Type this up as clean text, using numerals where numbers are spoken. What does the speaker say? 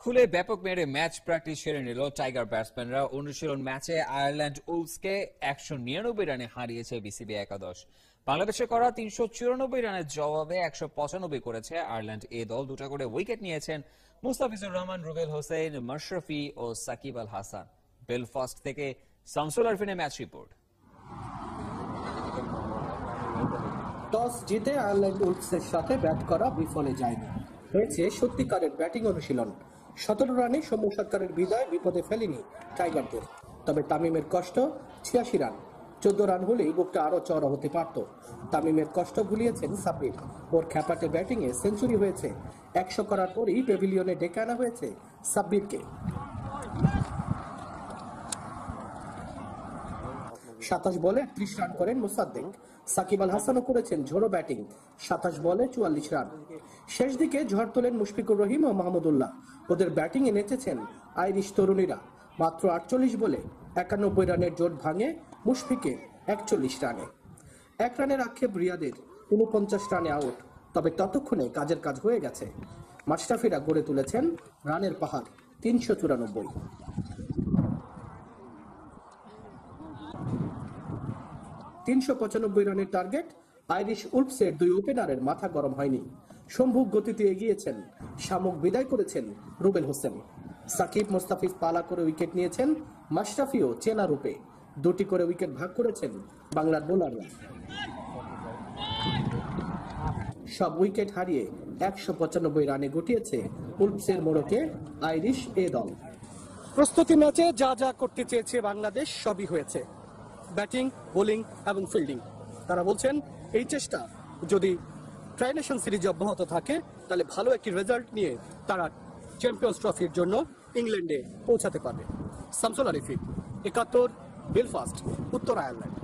খুলে ব্যাপক মেরে ম্যাচ প্র্যাকটিস সেরে নিল টাইগার ব্যাটসম্যানরা। অনুশীলন ম্যাচে আয়ারল্যান্ড উলফসকে 199 রানে হারিয়েছে বিসিবি একাদশ। বাংলাদেশে করা 394 রানের জবাবে 195 করেছে আয়ারল্যান্ড এ দল। দুটা করে উইকেট নিয়েছেন মুস্তাফিজুর রহমান, রুবেল হোসেন, মাশরাফি ও সাকিব আল হাসান। বেলফাস্ট থেকে শামসুল আরফিনের ম্যাচ রিপোর্ট। টস জিতে আয়ারল্যান্ড উলফসের সাথে ব্যাট করা বিফলে যায়নি, হয়েছে সত্যিকারের ব্যাটিং অনুশীলন। 17 রানে সৌম্য সরকারের বিদায় বিপদে ফেলেনি টাইগারদের। তবে তামিমের কষ্ট 86 রান। 14 রান হলেই বুকটা আরো চড়া হতে পারত। তামিমের কষ্ট ভুলিয়েছেন সাব্বির। ওর খ্যাপাটে ব্যাটিংয়ে সেঞ্চুরি হয়েছে। 100 করার পরই প্যাভিলিয়নে ডেকে আনা হয়েছে সাব্বিরকে। 27 বলে 30 রান করেন মোসাদ্দেক। সাকিব আল হাসানও করেছেন ঝোড়ো ব্যাটিং, 27 বলে 44 রান। শেষ দিকে ঝড় তোলেন মুশফিকুর রহিম ও মাহমুদুল্লাহ। ওদের ব্যাটিংয়ে নেচেছেন আইরিশ তরুণীরা। মাত্র 48 বলে 91 রানের জোট ভাঙে মুশফিকের 41 রানে। 1 রানের আক্ষেপ রিয়াদের, 49 রানে আউট। তবে ততক্ষণে কাজের কাজ হয়ে গেছে। মাশরাফিরা গড়ে তুলেছেন রানের পাহাড় 394। 395 রানের টার্গেট। আইরিশ উলফসের দুই ওপেনারের মাথা গরম হয়নি। সম্ভুক গতিতে এগিয়েছেন, শামুক বিদায় করেছেন রুবেল হোসেন। সাকিব মুস্তাফিজ পালা করে উইকেট নিয়েছেন। মাশরাফিও চেনা রূপে দুটি করে উইকেট ভাগ করেছেন বাংলার বোলাররা। সব উইকেট হারিয়ে 195 রানে গুটিয়েছে উলফসের মোড়কে আইরিশ এ দল। প্রস্তুতি ম্যাচে যা যা করতে চেয়েছে বাংলাদেশ সবই হয়েছে, ব্যাটিং, বোলিং এবং ফিল্ডিং। তারা বলছেন এই চেষ্টা যদি ট্রাই-নেশন সিরিজ অব্যাহত থাকে তাহলে ভালো একটি রেজাল্ট নিয়ে তারা চ্যাম্পিয়ন্স ট্রফির জন্য ইংল্যান্ডে পৌঁছাতে পারবে। শামসুল আরিফিন, 71, বেলফাস্ট, উত্তর আয়ারল্যান্ড।